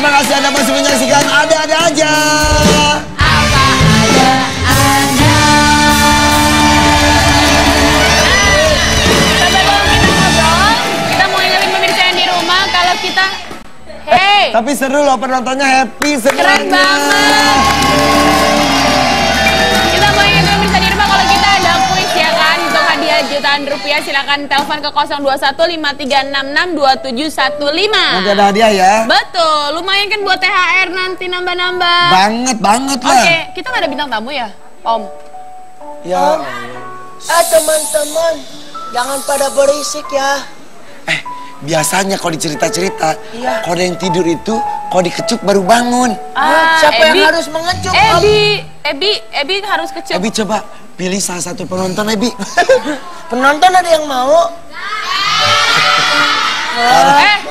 Terima kasih Anda masih menyaksikan Ada-Ada Aja. Apa ada Anda? Sebelum kita ngobrol, kita mau ingetin pemirsa yang di rumah kalau kita Tapi seru loh, penontonnya happy semuanya. keren banget. Kita mau ingetin pemirsa di rumah kalau kita ada kuis ya kan untuk hadiah jutaan rupiah. Silakan telepon ke 021 5366 2715. Nanti ada hadiah ya. Betul, lumayan kan buat THR nanti nambah-nambah. Banget lah. Oke, kita nggak ada bintang tamu ya, Om? Ya. Teman-teman, jangan pada berisik ya. Biasanya kalau dicerita-cerita, kalau ada yang tidur itu, kalau dikecup baru bangun. Siapa yang harus mengecup? Ebi harus kecup. Ebi coba pilih salah satu penonton, Ebi. Penonton ada yang mau?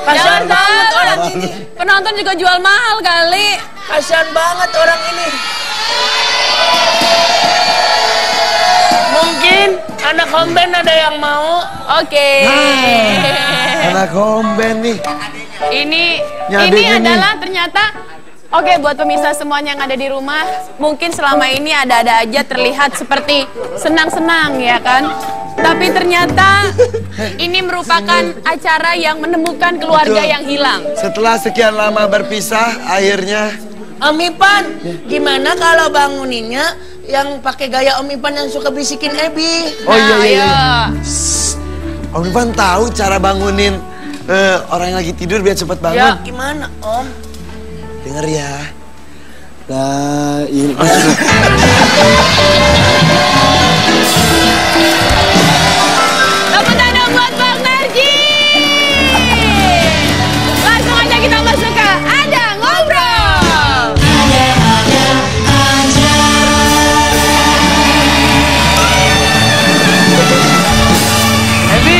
Jangan banget orang tahu. ini. Penonton juga jual mahal kali. Kasihan banget orang ini. Mungkin anak komben ada yang mau? Oke. Anak home band nih. Ini Nyadenya nih. adalah ternyata oke, buat pemirsa semuanya yang ada di rumah, mungkin selama ini ada-ada aja terlihat seperti senang-senang ya kan? Tapi ternyata ini merupakan acara yang menemukan keluarga Betul. yang hilang. Setelah sekian lama berpisah, akhirnya Om Ipan, gimana kalau banguninnya yang pakai gaya Om Ipan yang suka bisikin Ebi? Oh iya. Ayo. Om Ivan tahu cara bangunin orang yang lagi tidur biar cepat bangun. Ya. Gimana Om? Dengar ya. Nah, ini. Tepuk tangan buat Bang Narji. Langsung aja kita masuk ke Ada Ngobrol. Ebi,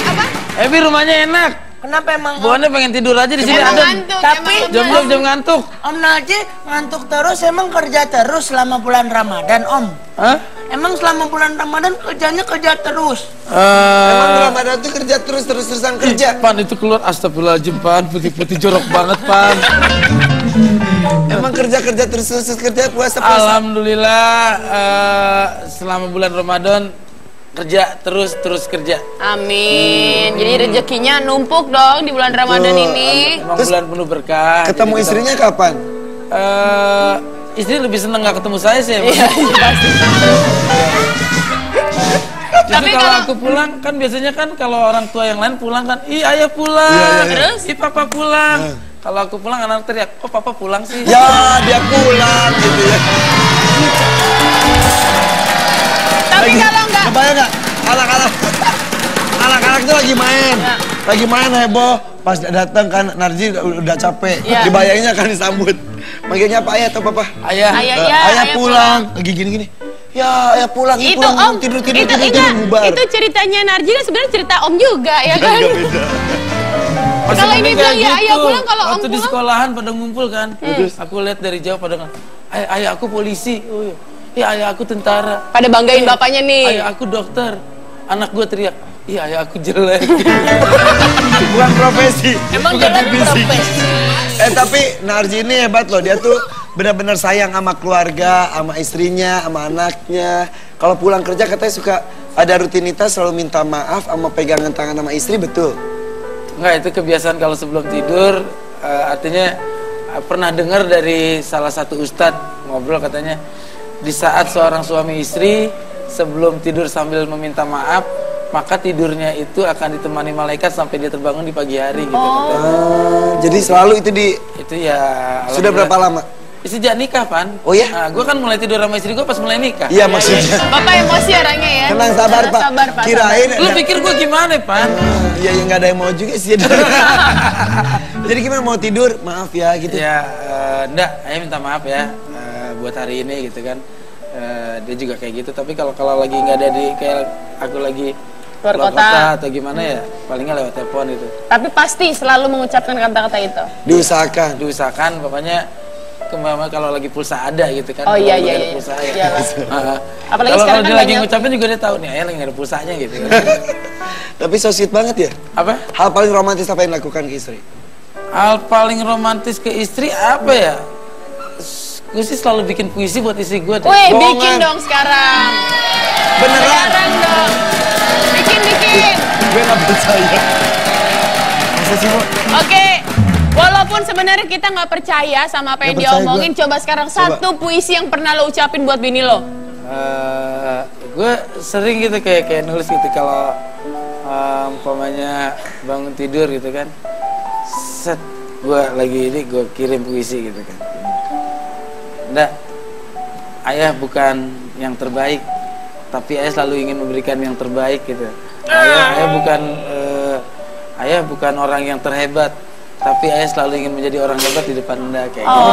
Apa? Ebi rumahnya enak. Kenapa emang Om? Buannya pengen tidur aja di sini. Emang Ada ngantuk, Tapi emang jam-jam jam ngantuk. Om Najib ngantuk terus, emang kerja terus selama bulan Ramadan Om? Hah? Emang selama bulan Ramadan kerjanya kerja terus? Emang Ramadan tuh kerja terus-terusan kerja. Pan itu keluar astagfirullahaladzim Pan, putih-putih jorok banget Pan. Emang kerja terus kerja puasa. Alhamdulillah selama bulan Ramadan kerja terus kerja. Amin. Jadi rezekinya numpuk dong di bulan Ramadan ini. Emang Terus bulan penuh berkah. Ketemu Jadi kita- istrinya kapan? Istri lebih seneng gak ketemu saya sih emang. Iya, pasti. Justru Tapi kalau kalau- aku pulang kan biasanya kan kalau orang tua yang lain pulang kan, ih ayah pulang, Terus? ih papa pulang. Kalau aku pulang anak teriak, kok papa pulang sih? Ya, dia pulang gitu ya. Tapi kalau enggak Kebayang nggak? Anak-anak tuh lagi main. Lagi main heboh. Pas datang kan Narji udah capek. Iya. Dibayanginnya kan disambut. Manggilnya apa ayah atau papa? Ayah. Ayah, Eh, ya, ayah pulang. Lagi gini-gini. Ya, ayah pulang. itu pulang. Om, Tidur, itu bubar. itu ceritanya Narji kan sebenarnya cerita Om juga ya kan? Nggak beda. Masih Kalau ini mending bilang kayak ya ayah pulang, kalau om Waktu di pulang? sekolahan pada ngumpul kan. Aku lihat dari jauh pada kan, ayah aku polisi. Oh, iya. Iya ayah aku tentara. Pada banggain bapaknya nih. Ayah aku dokter. Anak gue teriak, iya ayah aku jelek. Bukan profesi. Emang bukan jalan divisi. profesi. Tapi Narji ini hebat loh. Dia tuh benar-benar sayang sama keluarga, sama istrinya, sama anaknya. Kalau pulang kerja katanya suka ada rutinitas selalu minta maaf sama pegangan tangan sama istri, betul? Enggak, itu kebiasaan kalau sebelum tidur. Artinya pernah dengar dari salah satu ustadz ngobrol katanya, di saat seorang suami istri sebelum tidur sambil meminta maaf, maka tidurnya itu akan ditemani malaikat sampai dia terbangun di pagi hari gitu. Jadi selalu itu Itu ya. Sudah berapa lama? Sejak nikah, Pan. Oh ya? Nah, gue kan mulai tidur sama istri gue pas mulai nikah. Iya maksudnya. Bapak emosi orangnya ya. Tenang, sabar Pak. Sabar Pak. Kirain Lu pikir gue gimana, Pan? Iya yang nggak ada yang mau juga sih. Jadi gimana mau tidur? Maaf ya gitu. Ya, enggak, ayah minta maaf ya buat hari ini gitu kan. Dia juga kayak gitu. Tapi kalau lagi nggak ada di kayak aku lagi Keluar kota. atau gimana ya, palingnya lewat telepon gitu. Tapi pasti selalu mengucapkan kata-kata itu. Diusahakan. Diusahakan, pokoknya kemana kalau lagi pulsa ada gitu kan. Oh iya Kalau iya lagi ada iya. pulsa ya. Iyalah. Apalagi Kalau sekarang dia kan lagi banyak. ngucapin juga dia tahu nih, ayah lagi nggak ada pulsanya gitu. Tapi so sweet banget ya. Apa? Hal paling romantis apa yang dilakukan ke istri? Hal paling romantis ke istri apa ya? Gue sih selalu bikin puisi buat istri gue. Wih, bikin dong sekarang. Beneran? Sekarang dong. Bikin. Gue gak percaya. Masa sih, Bu? Oke. Walaupun sebenarnya kita nggak percaya sama apa yang Nggak dia percaya omongin, coba sekarang satu puisi yang pernah lo ucapin buat bini lo. Gue sering gitu kayak nulis gitu kalau umpamanya bangun tidur gitu kan, set gue lagi ini gue kirim puisi gitu kan. Nggak, ayah bukan yang terbaik, tapi ayah selalu ingin memberikan yang terbaik gitu. Ayah bukan orang yang terhebat, tapi ayah selalu ingin menjadi orang hebat di depan Anda kayak gitu.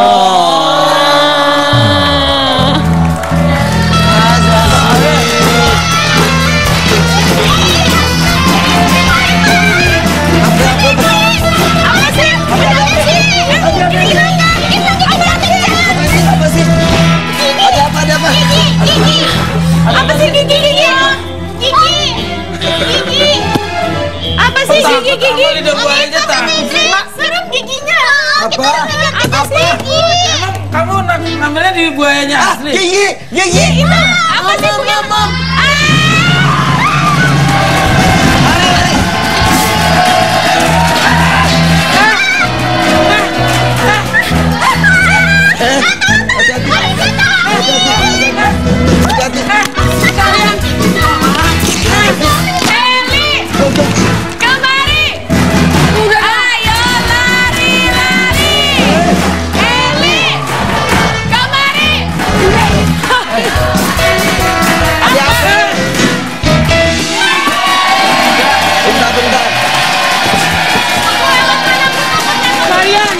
Apa sih gigi? Apa sih gigi? Lidah buaya Serem giginya. Apa? Emang kamu ngambilnya di buayanya asli? Gigi. Apa sih punya Mom? Eli, kemari. Ayo lari. Eli, kemari. Ada apa? Bentar. Kalian,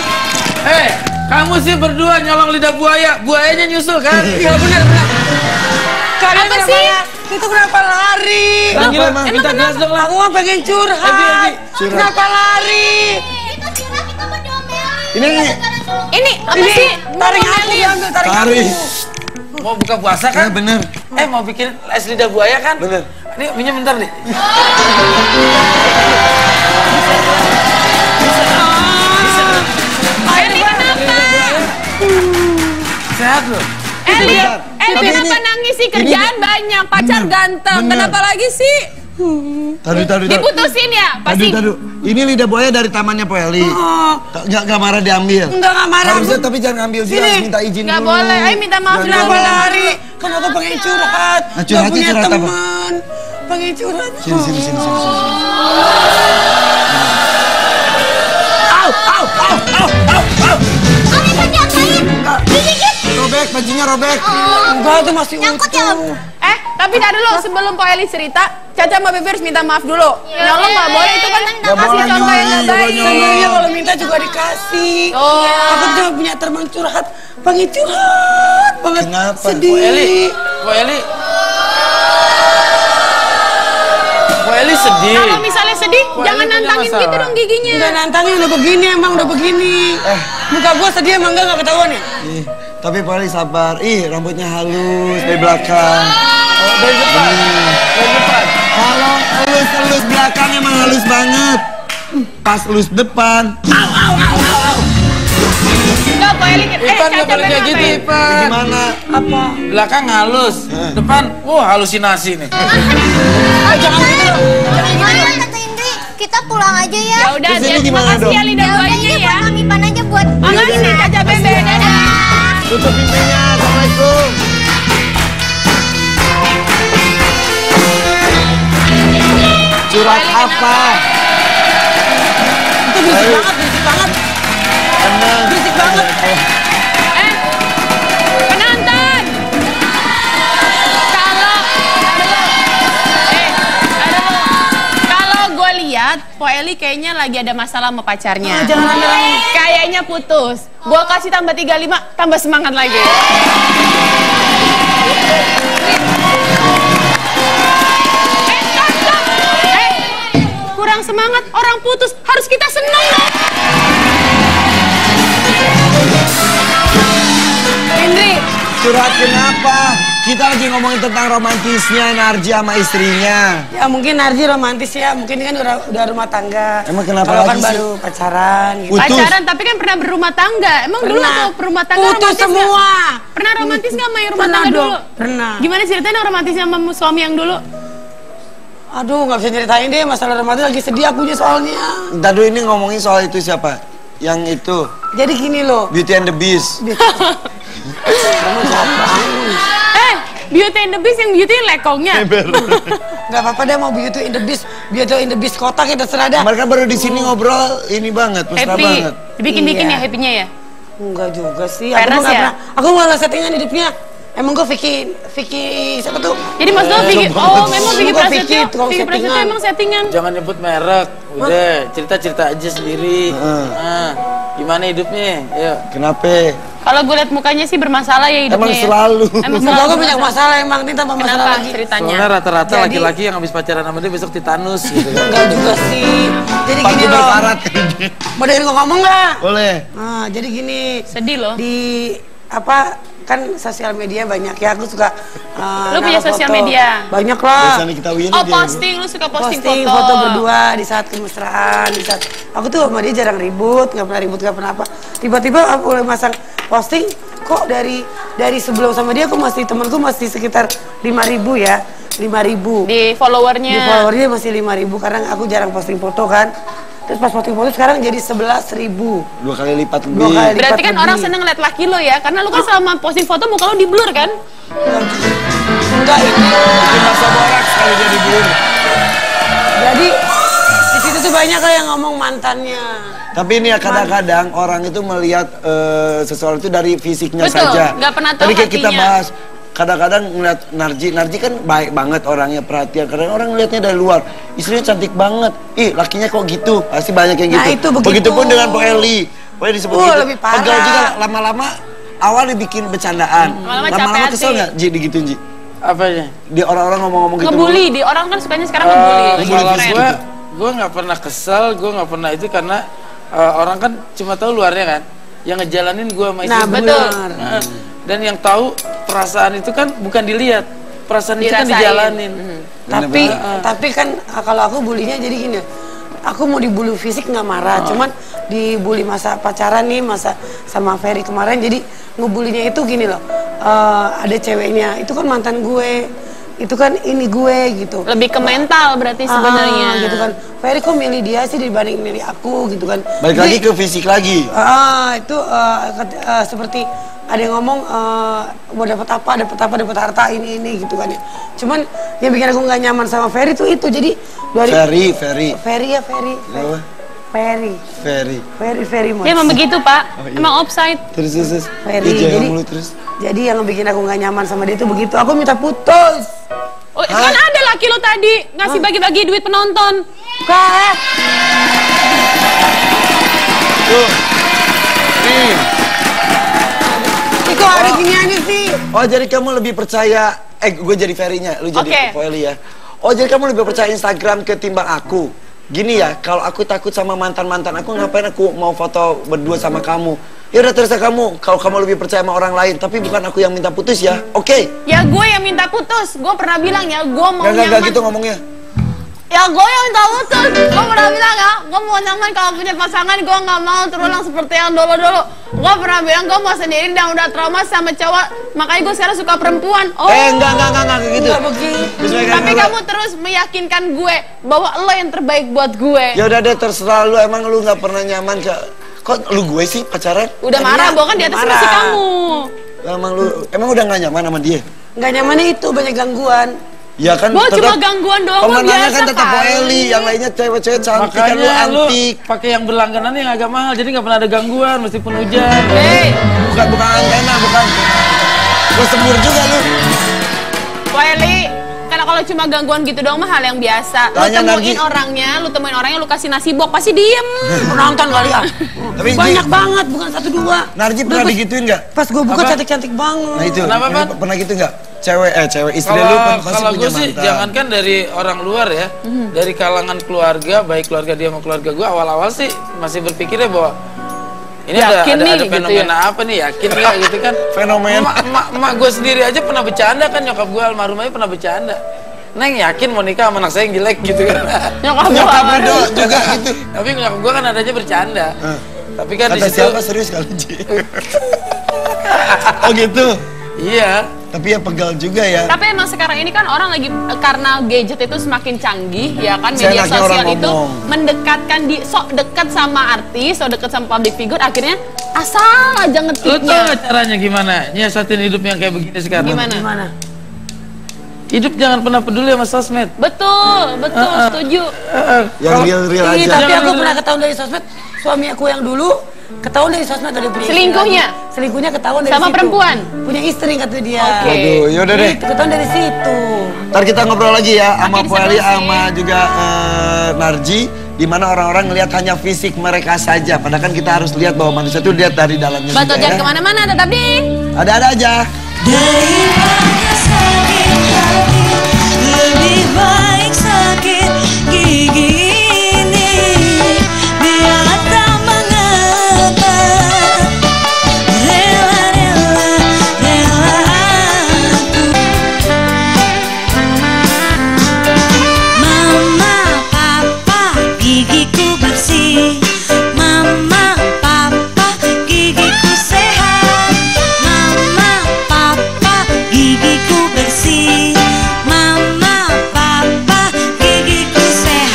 kamu sih berdua nyolong lidah buaya, buayanya nyusul kan? Iya benar. Kalian Apa kenapa sih? Itu kenapa lari? Gila, emang? minta gelas dong lah. Aku mah pengen curhat. Ebi. Kenapa lari? Ini Ini apa sih? Tarik aku, diambil tarik aku. tarik. Mau buka puasa kan? Bener. Mau bikin es lidah buaya kan? Bener. Ini minyak bentar nih. Eli kenapa? Sehat loh. Eli Tapi kenapa ini- nangis sih? Kerjaan banyak, pacar ganteng. bener. Kenapa lagi sih? Taruh. Diputusin ya? Pasti. Taruh. Ini lidah buaya dari tamannya Po Eli. Nggak marah diambil. Enggak marah. Harusnya tapi jangan ambil sih, Sini. harus minta izin Nggak dulu. boleh. Ayo minta maaf Jangan dulu. Kenapa boleh. lari? Kan aku pengen curhat. Nah, Gak curhatnya punya curhat apa? teman. Pengen curhat. Sini. Robek, bajunya robek. Enggak, itu masih utuh. Tapi tadi dulu sebelum Po Eli cerita, Caca sama Bebe harus minta maaf dulu. Nyolong nggak boleh, itu kan Nggak kasih boleh contoh yang nggak nyolong, baik. Sebenarnya kalau minta juga dikasih. Oh. Aku cuma punya teman curhat. Pengen curhat banget. Kenapa? Sedih. Po Eli sedih. Kalau misalnya sedih, Wah, jangan ini punya nantangin masalah. gitu dong giginya. Udah nantangin udah begini emang udah begini. Muka gua sedih emang enggak ketahuan ya? Ih, tapi Po Eli sabar. Ih, rambutnya halus dari belakang. Dari depan. Kalau elus belakang emang halus banget. Pas elus depan. Enggak, Po Eli. Ipan nggak Caca boleh kayak Bebe gitu, ngapain? Ipan. Gimana? Apa? Belakang halus, depan, halusinasi nih. Jangan gitu. Gimana Tante Indri? Kita pulang aja ya. Ya udah, Terus ini terima gimana kasih ya dong? lidah buayanya ini ya. buat Mami Pan aja buat. Makasih Caca Bebe. Dadah. Tutup pintunya. Assalamualaikum. Curhat apa? Itu berisik banget. Tenang. Berisik banget. Penonton. Kalau gue lihat Po Eli kayaknya lagi ada masalah sama pacarnya. Jangan Kayaknya putus. Gue kasih tambah 35, tambah semangat lagi. Kurang semangat, orang putus harus kita senang dong. Curhat kenapa? Kita lagi ngomongin tentang romantisnya Narji sama istrinya. Ya mungkin Narji romantis ya, mungkin kan udah rumah tangga. Emang kenapa Kalau lagi kan sih? baru pacaran gitu. Putus. Pacaran tapi kan pernah berumah tangga. Emang dulu Pernah. tuh berumah tangga Putus romantis semua. nggak? Pernah romantis nggak sama yang rumah Pernah tangga dong, dulu? pernah. Gimana ceritanya romantisnya sama suami yang dulu? Aduh, nggak bisa ceritain deh, masalah romantis lagi sedih akunya soalnya. Ntar dulu ini ngomongin soal itu siapa? Yang itu, Jadi gini loh. Beauty and the Beast. Kamu siapa? Beauty and the Beast yang beauty lekongnya. Gak apa-apa deh mau Beauty in the Beast kotak ya terserah dah. Mereka baru di sini ngobrol ini banget, mesra Happy. banget. Dibikin-bikin Iya. ya happy-nya ya? Enggak juga sih. Peres nggak ya? pernah. Aku nggak settingan hidupnya. Emang gue Vicky siapa tuh? Jadi Mas Dul Vicky, oh memang Vicky Gua Prasetyo, tukang Vicky Prasetyo settingan. emang settingan. Jangan nyebut merek, udah cerita-cerita aja sendiri. Nah, gimana hidupnya? Yuk. Kenapa? Kalau gue liat mukanya sih bermasalah ya hidupnya. Emang ya. selalu. Emang Muka selalu gue banyak masalah emang nih tambah masalah Kenapa lagi. ceritanya? Soalnya rata-rata Jadi- laki-laki yang habis pacaran sama dia besok titanus gitu kan. Enggak juga sih. Jadi Pasti gini loh. berkarat. Mau dengerin gue ngomong nggak? Boleh. Nah, jadi gini. Sedih loh. Di apa kan sosial media banyak ya aku suka Lu punya naruh sosial foto. media? Banyak lah. Biasanya kita win Oh dia. posting, lu suka posting, Foto berdua di saat kemesraan, di saat aku tuh sama dia jarang ribut, nggak pernah apa. Tiba-tiba aku mulai masang posting, kok dari sebelum sama dia aku temanku masih sekitar 5.000 ya, 5.000. di followernya. Di followernya masih 5.000 karena aku jarang posting foto kan. Terus pas posting foto sekarang jadi 11.000. 2 kali lipat Dua lebih. kali. Berarti lipat kan lebih. orang seneng liat laki lo ya, karena lu kan selama posting foto muka lu di blur kan? Enggak ini. Bikin masa borak sekali dia dibur. Jadi di situ tuh banyak lah yang ngomong mantannya. Tapi ini ya kadang-kadang orang itu melihat seseorang itu dari fisiknya Betul, saja. nggak pernah tahu Tadi kayak kita hatinya. bahas, kadang-kadang ngeliat Narji kan baik banget orangnya, perhatian. Kadang orang ngeliatnya dari luar, istrinya cantik banget. Ih, lakinya kok gitu? Pasti banyak yang gitu. Nah, itu begitu. Begitupun dengan Bu Eli. Pokoknya disebut gitu. Lebih parah. Pegel juga lama-lama awal dibikin bercandaan. Lama-lama capek kesel hati. nggak Ji digituin Ji? Apanya? Dia orang-orang ngomong-ngomong gitu. Ngebully, di orang kan sukanya sekarang ngebully. Kalau Keren. gue nggak pernah kesel, gue nggak pernah itu karena orang kan cuma tahu luarnya kan. Yang ngejalanin gue sama istri Nah, gue. betul. Nah, dan yang tahu perasaan itu kan bukan dilihat, perasaan itu kan Dirasain. dijalanin. Tapi kan kalau aku bulinya jadi gini. Aku mau dibully fisik nggak marah, cuman dibully masa pacaran nih, masa sama Ferry kemarin. Jadi ngebulinya itu gini loh. Ada ceweknya, itu kan mantan gue, itu kan ini gue gitu. Lebih ke mental berarti sebenarnya. Gitu kan. Ferry kok milih dia sih dibanding milih aku gitu kan. Balik lagi ke fisik lagi. Itu seperti ada yang ngomong mau dapat dapat harta ini gitu kan ya. Cuman yang bikin aku nggak nyaman sama Ferry tuh itu. Jadi dari Ferry. Apa? Ferry. Mas. Ya emang begitu Pak, iya. emang offside. Terus. Ferry. Dia jangan Jadi, mulu terus. jadi yang bikin aku nggak nyaman sama dia tuh begitu. Aku minta putus. Oh, kan ada laki lo tadi ngasih bagi-bagi duit penonton. Kak. Tuh. Nih. Itu ada giniannya sih. Oh jadi kamu lebih percaya, gue jadi Ferry-nya, lu jadi Oke. Poeli ya. Oh jadi kamu lebih percaya Instagram ketimbang aku. Gini ya, kalau aku takut sama mantan-mantan aku, ngapain aku mau foto berdua sama kamu? Ya udah terserah kamu, kalau kamu lebih percaya sama orang lain, tapi bukan aku yang minta putus ya, oke? Ya gue yang minta putus, gue pernah bilang ya gue mau Gak nyaman. gitu ngomongnya. Ya gue yang minta putus, gue pernah bilang ya, gue mau nyaman kalau punya pasangan, gue nggak mau terulang seperti yang dulu-dulu. Gue pernah bilang gue mau sendiri dan udah trauma sama cowok, makanya gue sekarang suka perempuan. Oh. Enggak kayak gitu. Nggak begitu. Bismillah, Tapi kamu terus meyakinkan gue bahwa lo yang terbaik buat gue. Ya udah deh terserah lu, emang lu nggak pernah nyaman kok lu gue sih pacaran? Udah marah, bahwa kan di atas marah. masih kamu. Emang udah nggak nyaman sama dia? Nggak nyamannya itu banyak gangguan. Ya kan Gue cuma tetap- gangguan doang, gue pemenangnya biasa kan tetap kan. Poeli, yang lainnya cewek-cewek cantik kan lu Makanya lu antik. pakai yang berlangganan yang agak mahal, jadi nggak pernah ada gangguan meskipun hujan. Hei, Bukan antena, bukan. Gue sembur juga lu. Welly, karena kalau cuma gangguan gitu doang mah hal yang biasa. Lu Tanya temuin Narji. orangnya, lu kasih nasi bok, pasti diem. Penonton kali ya. Tapi Banyak banget, bukan satu dua. Narji pernah digituin nggak? Pas gue buka Apa? cantik-cantik banget. Nah itu, Kenapa, Pan? pernah gitu nggak? Cewek istri lu Kalau pasti kalau punya gue sih mantan. jangankan dari orang luar ya, dari kalangan keluarga, baik keluarga dia sama keluarga gue, awal-awal sih masih berpikirnya bahwa Ini Yakin nih, ada gitu fenomena apa nih, yakin nggak gitu kan? Fenomena. Mak gue sendiri aja pernah bercanda kan, nyokap gue almarhum aja pernah bercanda. Neng yakin mau nikah sama anak saya yang jelek gitu kan? Nyokap lu juga gitu. Tapi nyokap gue kan adanya bercanda. Tapi kan di Kata situ. siapa serius kali Ji? Oh gitu. Iya. Tapi ya pegal juga ya. Tapi emang sekarang ini kan orang lagi karena gadget itu semakin canggih ya kan, media Seenaknya orang sosial itu ngomong. mendekatkan sok dekat sama artis, sok dekat sama public figure, akhirnya asal aja Lu tau ngetiknya. gak caranya gimana? Nyiasatin hidup yang kayak begini sekarang. Gimana? Hidup jangan pernah peduli sama sosmed. Betul, setuju. Yang real-real Iya, aja. tapi Jangan aku dulu. pernah ketahuan dari sosmed. Suami aku yang dulu ketahuan dari sosmed dari punya istri Selingkuhnya? lagi. Selingkuhnya ketahuan dari Sama situ. perempuan? Punya istri kata dia. Oke. Waduh, yaudah deh. Itu ketahuan dari situ. Ntar kita ngobrol lagi ya sama Makin Bu Ali seru sih. sama juga Narji, di mana orang-orang ngelihat hanya fisik mereka saja, padahal kan kita harus lihat bahwa manusia itu lihat dari dalamnya Betul, juga jangan ya. kemana-mana, tetap di Ada-ada aja. Daripada sakit hati, lebih baik sakit gigi ini. Biar tak mengapa, rela aku. Mama, papa, gigiku bersih. Mama, papa, gigiku sehat. Mama, papa, gigiku bersih. Mama, papa, gigiku sehat.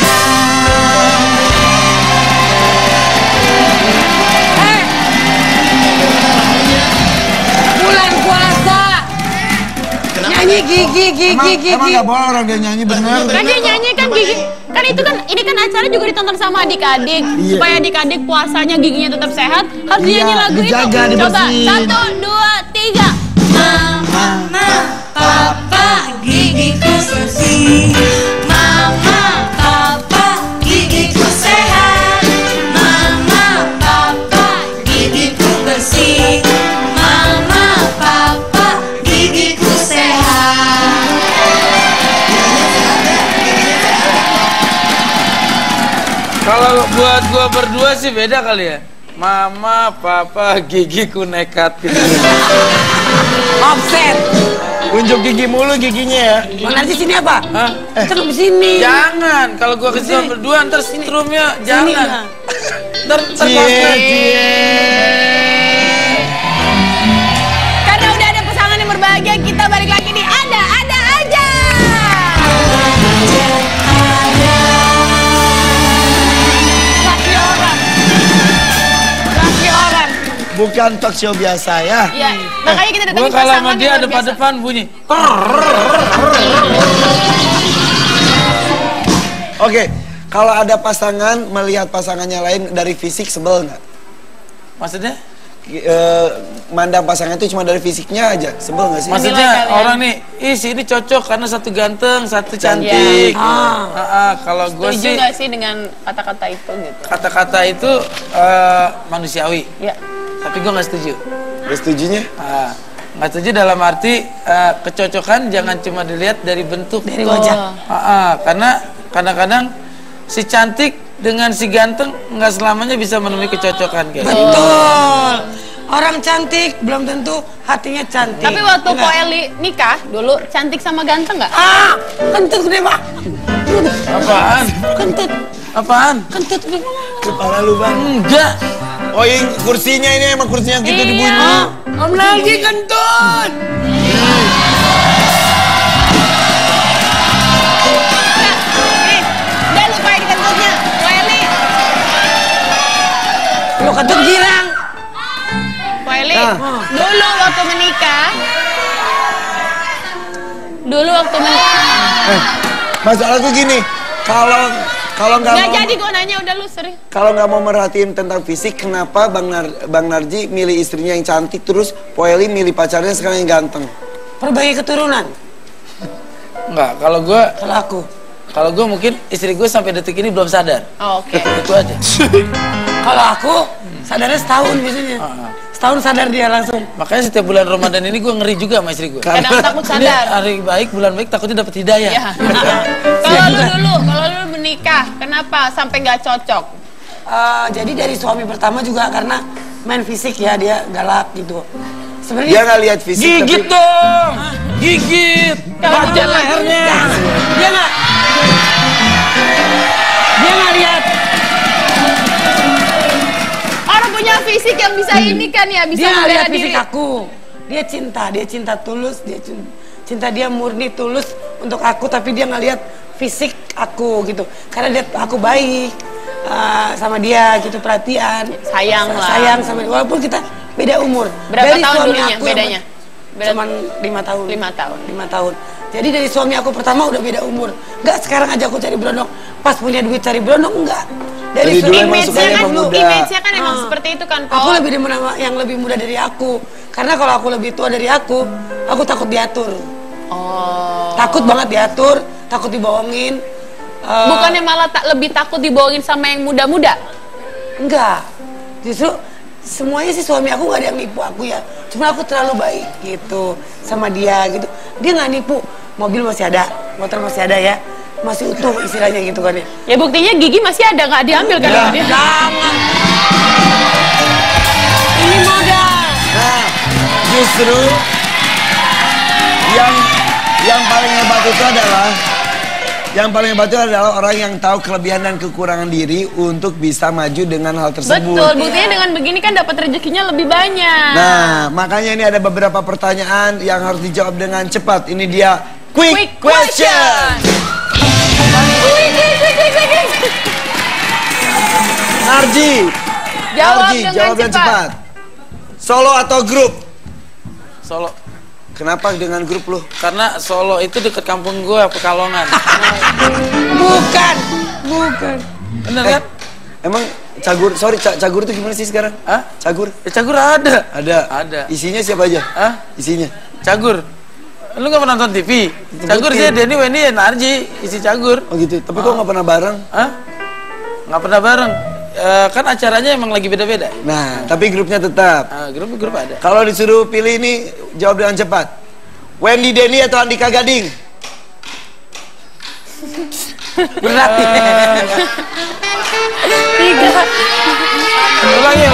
Bulan puasa. Nyanyi gigi. Emang gak boleh orang dia nyanyi bener? kan dia nyanyi kan gigi. Kan itu kan ini kan acara juga ditonton sama adik-adik. Iya. Supaya adik-adik puasanya giginya tetap sehat, harus Iya, dinyanyi lagu dijaga, itu. Coba, dibersihin. 1, 2, 3. Mama, papa, gigiku bersih. Mama, papa, gigiku sehat. Mama, papa, gigiku bersih. Mama, papa, gigiku sehat. Kalau buat gua berdua sih beda kali ya. Mama, papa, gigiku nekat gitu. Offset. Unjuk gigi mulu giginya ya. Mau nanti sini apa? Hah? Celup di sini. Jangan, kalau gua ke Sini. berdua ntar strumnya Sini, jangan. nah. Ntar Karena udah ada pasangan yang berbahagia, kita balik lagi di ada aja. Laki orang. Bukan talk show biasa ya. Ya, makanya kita gua datangin kalau sama pasangan dia yang luar biasa. depan-depan bunyi. Oke, kalau ada pasangan melihat pasangannya lain dari fisik sebel nggak? Maksudnya? Mandang pasangan itu cuma dari fisiknya aja, sebel nggak sih? Maksudnya kalian. orang nih, ih sini cocok karena satu ganteng, satu cantik. Kalau gue Setuju sih nggak sih dengan kata-kata itu gitu? kata-kata itu manusiawi, Ya. tapi gue nggak setuju. Gak setujunya? Nggak setuju dalam arti kecocokan jangan cuma dilihat dari bentuk, Dari wajah. karena kadang-kadang si cantik dengan si ganteng nggak selamanya bisa menemui kecocokan guys. Betul. Orang cantik belum tentu hatinya cantik. Tapi waktu Enggak. Po Eli nikah dulu, cantik sama ganteng nggak? Kentut gede pak. Apaan? Kentut, Apaan? kentut gede. Kepala lu bang. Enggak. Oh ini kursinya ini emang kursinya gitu Iya. dibunyi. Om lagi kentut. Dia lupain kentutnya, Po Eli. Lo kentut girang. Po Eli, Nah. dulu waktu menikah. Dulu waktu menikah. Masalah tuh gini, kalau nggak Nggak mau jadi gue nanya, udah lu sering. kalau nggak mau merhatiin tentang fisik, kenapa Bang Narji milih istrinya yang cantik terus Poeli milih pacarnya sekarang yang ganteng? Perbaiki keturunan. Enggak, kalau gue mungkin istri gue sampai detik ini belum sadar. Oh, oke. Itu aja. Kalau aku sadarnya setahun biasanya. Setahun sadar dia langsung. Makanya setiap bulan Ramadan ini gue ngeri juga sama istri gue. Kadang takut Ini sadar. hari baik, bulan baik takutnya dapat hidayah. Ya. Kalau lu menikah, kenapa sampai nggak cocok? Jadi dari suami pertama juga karena main fisik ya, dia galak gitu. Dia Sebenarnya nggak lihat fisik Gigit tapi dong, gigit, bagian lehernya. dia nggak lihat. Orang punya fisik yang bisa ini kan ya, bisa Dia nggak membela lihat diri. fisik aku. Dia cinta tulus, cinta dia murni tulus untuk aku, tapi dia nggak lihat fisik aku gitu. Karena dia aku baik sama dia gitu, perhatian, Sayang lah. sayang sama dia. Walaupun kita beda umur. Berapa Dari tahun suami dulunya aku bedanya? Cuman 5 tahun. 5 tahun. 5 tahun. Jadi dari suami aku pertama udah beda umur. Enggak sekarang aja aku cari berondong. Pas punya duit cari berondong enggak. Dari dulu emang Image-nya sukanya kan, emang muda. image-nya kan emang seperti itu kan, Po. Aku lebih demen sama yang lebih muda dari aku. Karena kalau aku lebih tua dari aku takut diatur. Oh. Takut banget diatur, takut dibohongin. Bukannya malah lebih takut dibohongin sama yang muda-muda? Enggak. Justru semuanya sih suami aku nggak ada yang nipu aku ya. Cuma aku terlalu baik gitu sama dia gitu. Dia nggak nipu. Mobil masih ada, motor masih ada ya. Masih utuh istilahnya gitu kan ya. Ya buktinya gigi masih ada, nggak diambil kan sama dia? Jangan. Ini modal. Nah, justru yang paling hebat itu adalah orang yang tahu kelebihan dan kekurangan diri untuk bisa maju dengan hal tersebut. Betul, buktinya dengan begini kan dapat rezekinya lebih banyak. Nah, makanya ini ada beberapa pertanyaan yang harus dijawab dengan cepat. Ini dia quick question. Narji, Jawab Narji, dengan jawab dengan cepat. Solo atau grup? Solo. Kenapa dengan grup lu? Karena Solo itu deket kampung gue, Pekalongan. Bukan. Bener kan? Emang Cagur, Cagur itu gimana sih sekarang? Hah? Cagur? Ya, Cagur ada. Ada. Isinya siapa aja? Hah? Isinya? Cagur. Lu gak pernah nonton TV? Cagur sih, Denny, Wendy, Narji, isi Cagur. Oh gitu. Tapi kok nggak pernah bareng? Hah? Nggak pernah bareng. Kan acaranya emang lagi beda-beda. Nah, tapi grupnya tetap. Grup ada. Kalau disuruh pilih ini, jawab dengan cepat. Wendy Denny atau Andika Gading? Berat. Ulangi.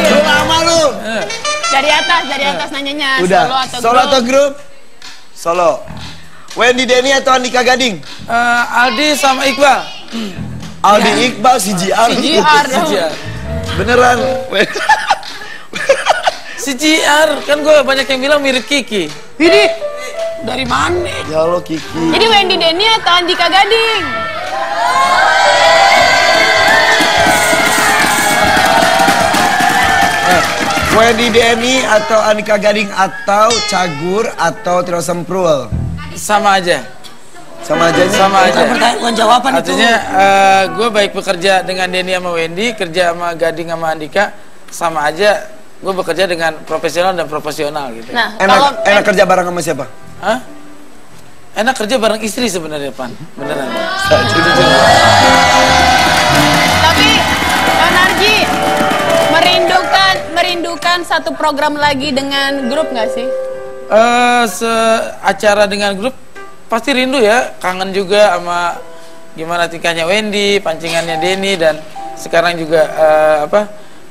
Lu lama lu. Dari atas nanyanya. Udah. Solo atau grup? Solo. Wendy Denny atau Andika Gading? Aldi sama Iqbal. Aldi Iqbal, si JR. CGR. Beneran. Si JR, kan gue banyak yang bilang mirip Kiki. Ini dari mana? Ya Allah Kiki. Jadi Wendy Denny atau Andika Gading? Wendy Denny atau Andika Gading atau Cagur atau Trio Semprul? Sama aja. Sama aja. Bukan jawaban itu. Artinya gue baik bekerja dengan Denny sama Wendy, kerja sama Gading sama Andika, sama aja. Gue bekerja dengan profesional dan proporsional gitu. Nah, kalau Enak kerja bareng sama siapa? Hah? Enak kerja bareng istri sebenarnya, Pan. Beneran. tapi Pak Narji merindukan satu program lagi dengan grup nggak sih? Acara dengan grup pasti rindu ya, kangen juga sama gimana tingkahnya Wendy, pancingannya Denny, dan sekarang juga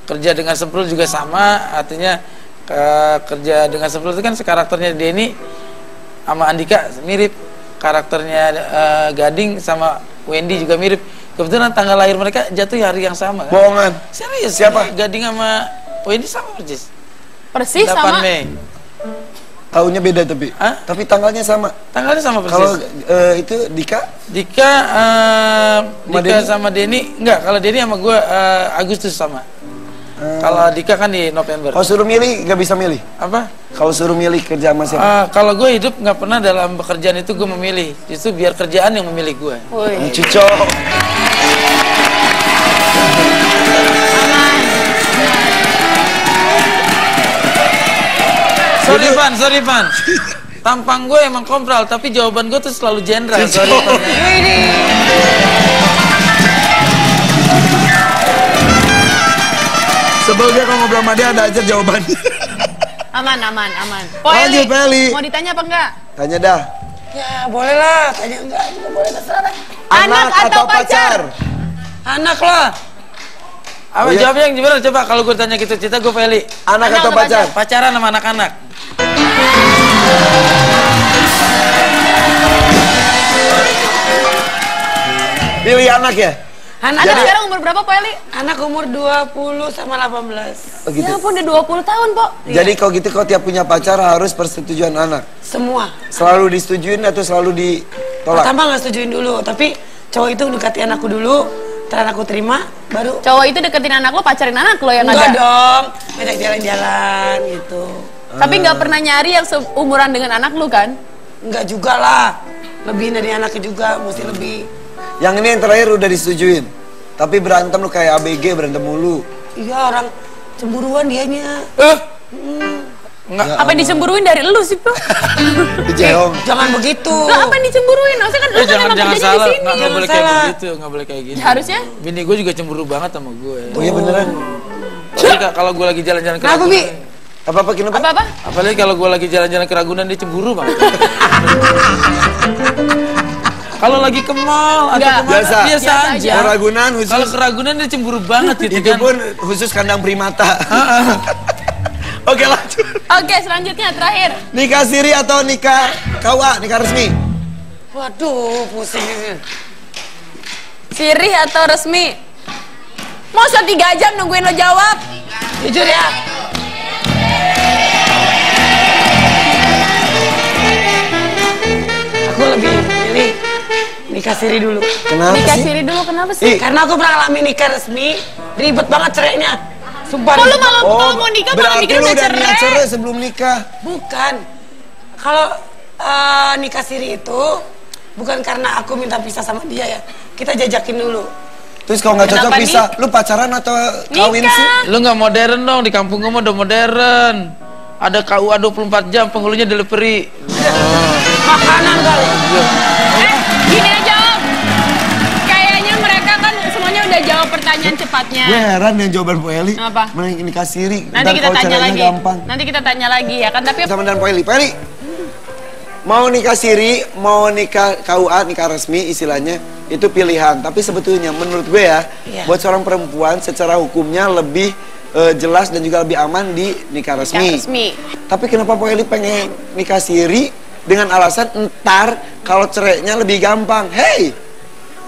kerja dengan Semprul juga sama. Artinya kerja dengan Semprul itu kan karakternya Denny sama Andika mirip, karakternya Gading sama Wendy juga mirip. Kebetulan tanggal lahir mereka jatuh hari yang sama kan? Bohongan. Serius? Siapa? Gading sama Wendy sama persis. Persis 8 sama. Mei. Tahunnya beda tapi. Hah? Tapi tanggalnya sama. Tanggalnya sama persis. Kalau itu Dika? Dika Denny? sama Denny enggak, kalau Denny sama gue Agustus sama. Kalau Dika kan di November. Kalau suruh milih nggak bisa milih. Apa? Kalau suruh milih kerja sama siapa? Kalau gue hidup nggak pernah dalam pekerjaan itu gue memilih, justru biar kerjaan yang memilih gue. Cuco. Sorry Pan. Tampang gue emang kompral, tapi jawaban gue tuh selalu jenderal. Sorry Pan. Sebelumnya kalau ngobrol sama dia ada aja jawabannya. Aman. Lanjut, Peli. Mau ditanya apa enggak? Tanya dah. Ya boleh lah, tanya enggak juga boleh terserah. Anak atau pacar? Anak lah. Apa jawabnya yang gimana? Coba kalau gue tanya gitu, cita gue Feli. Anak atau pacar? Pacaran sama anak-anak. Pilih anak ya? Anak, Anak sekarang umur berapa, Po Eli? anak umur 20 sama 18. Oh, gitu. Ya ampun, udah 20 tahun, Po. Jadi kalau gitu kau tiap punya pacar harus persetujuan anak. Semua. Selalu disetujuin atau selalu ditolak? Pertama nggak setujuin dulu, tapi cowok itu dekati anakku dulu, terus aku terima, baru Cowok itu deketin anak lo, pacarin anak lo yang enggak ada. dong, ngajak jalan-jalan gitu. Tapi nggak pernah nyari yang seumuran dengan anak lo kan? Enggak juga lah, lebih dari anaknya juga, mesti lebih. Yang ini yang terakhir udah disetujuin. Tapi berantem lu kayak ABG, berantem mulu. Iya, orang cemburuan dianya. Enggak. Apa yang dicemburuin dari lu sih, Po? Dijeong. Jangan begitu. Lah apa yang dicemburuin? Maksudnya kan lu kan Jangan emang kerjanya salah, di sini. nggak Jangan boleh kayak salah. begitu, nggak boleh kayak gini. Harusnya? Bini gue juga cemburu banget sama gue. Oh iya beneran. Jadi kalau gue lagi jalan-jalan ke Kenapa, Bi? Ragunan, Apa-apa kenapa? Apa-apa? apalagi kalau gue lagi jalan-jalan ke Ragunan dia cemburu banget. Kalau lagi ke mall atau Enggak. kemana Biasa. biasa Biasa aja. aja. Ke Ragunan khusus. Kalau ke Ragunan dia cemburu banget gitu Itu kan. pun khusus kandang primata. Oke lanjut. Oke, selanjutnya terakhir. Nikah siri atau nikah KUA, nikah resmi? Waduh, pusing ini. Sirih atau resmi? Masa 3 jam nungguin lo jawab? Jujur ya. Aku lebih milih nikah siri dulu. Kenapa Nikah sih? siri dulu, kenapa sih? Karena aku pernah ngalamin nikah resmi, ribet banget cerainya. Sumpah. Kok lu ribet. malah kalau mau nikah malah berarti mikir lu udah udah niat cerai? cerai sebelum nikah. Bukan. Kalau nikah siri itu bukan karena aku minta pisah sama dia ya. Kita jajakin dulu. Terus kalau nggak cocok Kenapa bisa, lu pacaran atau kawin sih? Nikah. Lu nggak modern dong, di kampung gue mah udah modern. Ada KUA 24 jam, penghulunya delivery. Makanan kali. Gini aja Om. Kayaknya mereka kan semuanya udah jawab pertanyaan cepatnya. Gue heran dengan jawaban Bu Eli. Apa? Mending nikah siri. Nanti Ntar kita kalau tanya cerainya lagi. gampang. Nanti kita tanya lagi ya kan. Tapi Sama dengan Bu Eli. Bu Eli, mau nikah siri, mau nikah KUA, nikah resmi istilahnya, itu pilihan. Tapi sebetulnya menurut gue ya, Iya. buat seorang perempuan secara hukumnya lebih jelas dan juga lebih aman di nikah resmi. resmi. Tapi kenapa Bu Eli pengen nikah siri dengan alasan entar kalau cerainya lebih gampang? Hey,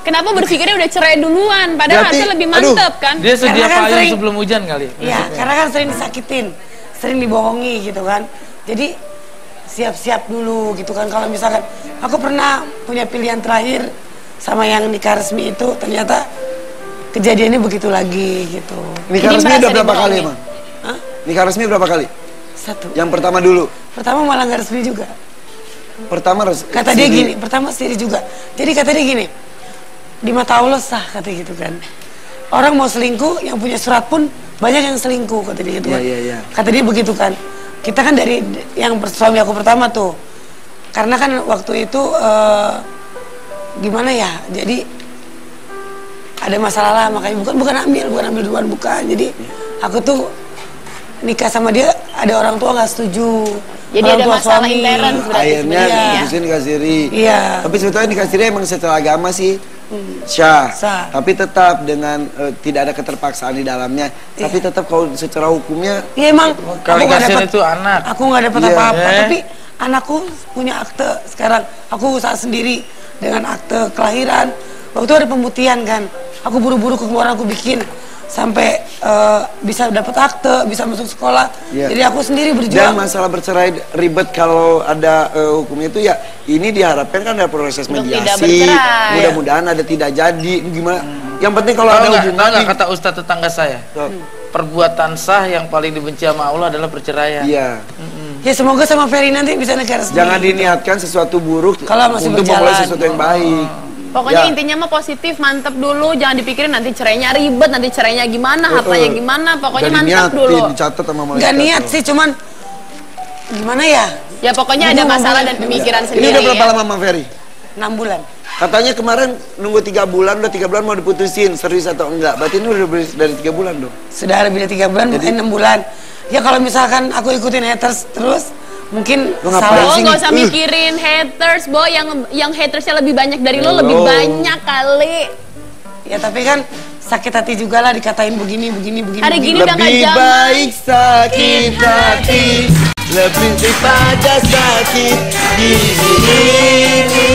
Kenapa berpikirnya udah cerai duluan? Padahal Berarti- harusnya lebih aduh. mantep kan? Dia sedia Karena kan payung sering- sebelum hujan kali. Iya, karena kan sering disakitin, sering dibohongi gitu kan. Jadi siap-siap dulu gitu kan. Kalau misalkan aku pernah punya pilihan terakhir sama yang nikah resmi itu, ternyata kejadiannya begitu lagi gitu. nikah Ini resmi merasa udah berapa kali dibohongi. emang? Hah? Nikah resmi berapa kali? Satu. Yang pertama dulu. Pertama malah nggak resmi juga. Pertama Kata dia gini, pertama siri juga. Jadi kata dia gini, di mata Allah sah kata gitu kan. Orang mau selingkuh, yang punya surat pun banyak yang selingkuh kata dia gitu kan. Iya, iya. Kata dia begitu kan. Kita kan dari yang suami aku pertama tuh, karena kan waktu itu gimana ya, jadi ada masalah lah makanya bukan ambil duluan bukan. Jadi aku tuh nikah sama dia ada orang tua nggak setuju. Jadi orang ada tua masalah suami. intern berarti akhirnya sebenarnya. diputusin nikah siri. Iya. Tapi sebetulnya nikah siri emang secara agama sih syah. Sah. Tapi tetap dengan tidak ada keterpaksaan di dalamnya. Tapi tetap kalau secara hukumnya Iya emang Kali aku nggak kasihan dapet- itu anak. Aku nggak dapat Iya. apa-apa, tapi anakku punya akte sekarang. Aku usaha sendiri dengan akte kelahiran. Waktu itu ada pemutihan kan, aku buru-buru ke keluar aku bikin sampai bisa dapat akte, bisa masuk sekolah. Iya. Jadi aku sendiri dan berjuang. masalah bercerai ribet kalau ada hukumnya itu ya ini diharapkan kan ada proses Untuk tidak mediasi. bercerai. Mudah-mudahan ada tidak jadi gimana. Yang penting kalau Tahu ada nggak? hubungan Tahu nggak di- kata Ustadz tetangga saya? Perbuatan sah yang paling dibenci sama Allah adalah perceraian. Iya. Ya semoga sama Ferry nanti bisa negara resmi. Jangan diniatkan sesuatu buruk Kalau masih untuk memulai berjalan. sesuatu yang baik. Pokoknya Ya. intinya mah positif, mantep dulu. Jangan dipikirin nanti cerainya ribet, nanti cerainya gimana, hartanya gimana. Pokoknya Dan mantep diniatin, dulu. dicatat sama malaikat. Nggak niat sih, cuman gimana ya? Ya pokoknya ada masalah dan pemikiran Ini sendiri udah berapa ya. lama Mama Ferry? 6 bulan. Katanya kemarin nunggu 3 bulan, udah 3 bulan mau diputusin, serius atau enggak? Berarti ini udah dari 3 bulan dong? Sudah lebih dari 3 bulan, Jadi- 6 bulan. Ya kalau misalkan aku ikutin haters terus, mungkin Lu ngapain Bo, sih? nggak usah mikirin haters, Bo. Yang hatersnya lebih banyak dari lo, lebih Hello. banyak kali. Ya tapi kan sakit hati juga lah dikatain begini. Hari gini udah nggak Lebih zaman. baik sakit hati, lebih daripada sakit gini.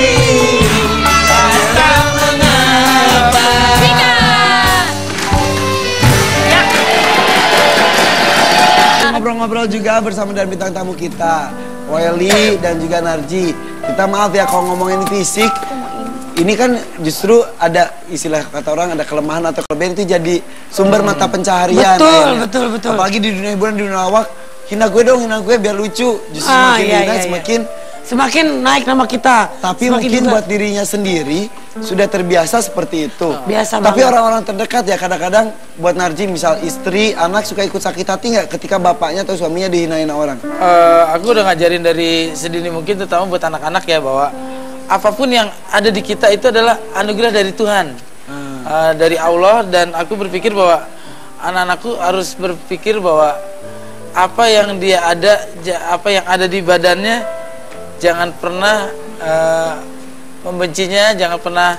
Tak mengapa. Ngobrol-ngobrol juga bersama dan bintang tamu kita, Welly dan juga Narji. Kita maaf ya kalau ngomongin fisik. Ini kan justru ada istilah kata orang ada kelemahan atau kelebihan itu jadi sumber mata pencaharian. Betul. Apalagi di dunia hiburan, di dunia lawak, hina gue dong, hina gue biar lucu. Justru semakin hina semakin naik nama kita. Tapi semakin mungkin juga. buat dirinya sendiri sudah terbiasa seperti itu. Biasa Tapi banget. orang-orang terdekat ya kadang-kadang buat Narji misal istri, anak suka ikut sakit hati nggak ketika bapaknya atau suaminya dihina-hina orang? Aku udah ngajarin dari sedini mungkin, terutama buat anak-anak ya, bahwa apapun yang ada di kita itu adalah anugerah dari Tuhan, dari Allah. Dan aku berpikir bahwa anak-anakku harus berpikir bahwa apa yang dia ada, apa yang ada di badannya, jangan pernah membencinya, jangan pernah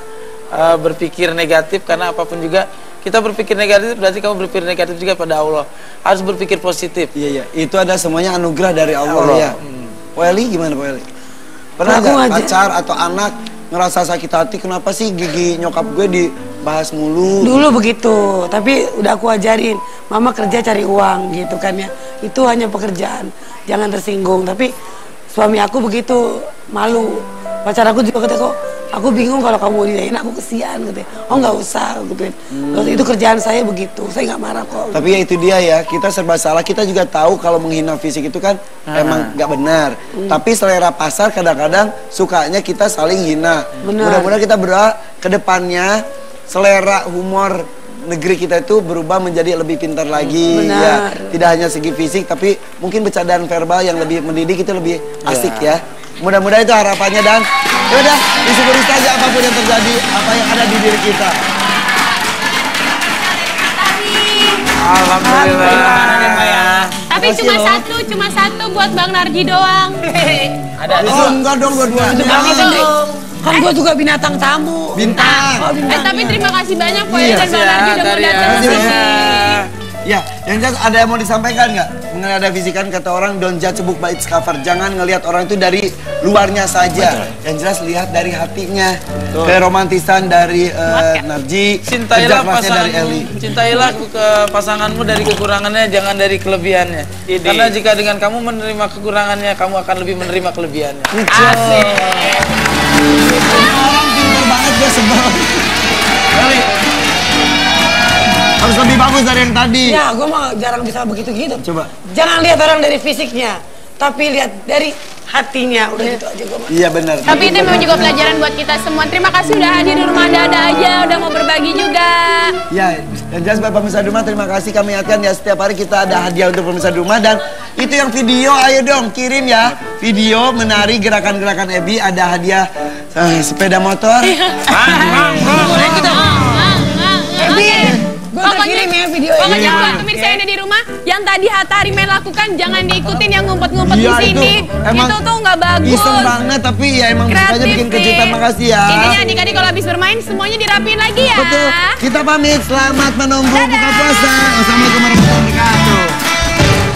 berpikir negatif. Karena apapun juga kita berpikir negatif berarti kamu berpikir negatif juga pada Allah. Harus berpikir positif. Iya, itu ada semuanya anugerah dari Allah ya. Welly gimana Pak Welly? Pernah Aku nggak pacar atau anak ngerasa sakit hati, kenapa sih gigi nyokap gue dibahas mulu? Dulu begitu, tapi udah aku ajarin, mama kerja cari uang gitu kan ya. Itu hanya pekerjaan, jangan tersinggung. Tapi suami aku begitu, malu. Pacar aku juga kata, kok aku bingung kalau kamu dinain, aku kesian gitu. Oh nggak usah gitu. Itu kerjaan saya begitu, saya nggak marah kok. Tapi ya itu dia ya, kita serba salah. Kita juga tahu kalau menghina fisik itu kan emang nggak benar. Tapi selera pasar kadang-kadang sukanya kita saling hina. Mudah-mudahan kita berdoa ke depannya selera humor negeri kita itu berubah menjadi lebih pintar lagi. Ya, tidak hanya segi fisik tapi mungkin bercandaan verbal yang lebih mendidik itu lebih asik ya. Mudah-mudahan itu harapannya dan yaudah disyukuri saja apapun yang terjadi, apa yang ada di diri kita. Alhamdulillah. Tapi cuma satu buat Bang Narji doang. Oh enggak dong dua-duanya. Kan gue juga binatang tamu. Bintang. Tapi terima kasih banyak Welly dan Bang Narji udah mau datang ke Terima sini. kasih. Ya, yang jelas ada yang mau disampaikan nggak? Mengenai ada fisikan kata orang don't judge a book by its cover. Jangan ngelihat orang itu dari luarnya saja. Yang jelas lihat dari hatinya. Keromantisan dari Narji, Cintailah kerja kerasnya dari Eli. cintailah ke pasanganmu dari kekurangannya, jangan dari kelebihannya. Karena jika dengan kamu menerima kekurangannya, kamu akan lebih menerima kelebihannya. Asik. Orang pintar banget gue sebel. Eli, harus lebih bagus dari yang tadi. Ya, gue mah jarang bisa begitu gitu. Coba. Jangan lihat orang dari fisiknya, tapi lihat dari hatinya. Udah gitu aja gue mah. Iya benar. Tapi itu memang juga pelajaran buat kita semua. Terima kasih udah hadir di rumah ada aja, udah mau berbagi juga. Ya, dan jelas buat pemirsa di rumah terima kasih, kami ingatkan ya setiap hari kita ada hadiah untuk pemirsa di rumah. Dan itu yang video, ayo dong kirim ya video menari gerakan-gerakan Ebi, ada hadiah sepeda motor. Pokoknya kirim ya video Pokoknya buat pemirsa yang ada di rumah, yang tadi Hatta Arimen lakukan jangan diikutin yang ngumpet-ngumpet di Iya, sini. emang Itu tuh nggak bagus. Iseng banget tapi ya emang sukanya bikin kejutan. Makasih ya. Intinya adik-adik kalau habis bermain semuanya dirapiin lagi ya. Betul. Kita pamit, selamat menunggu buka puasa. Wassalamualaikum warahmatullahi wabarakatuh.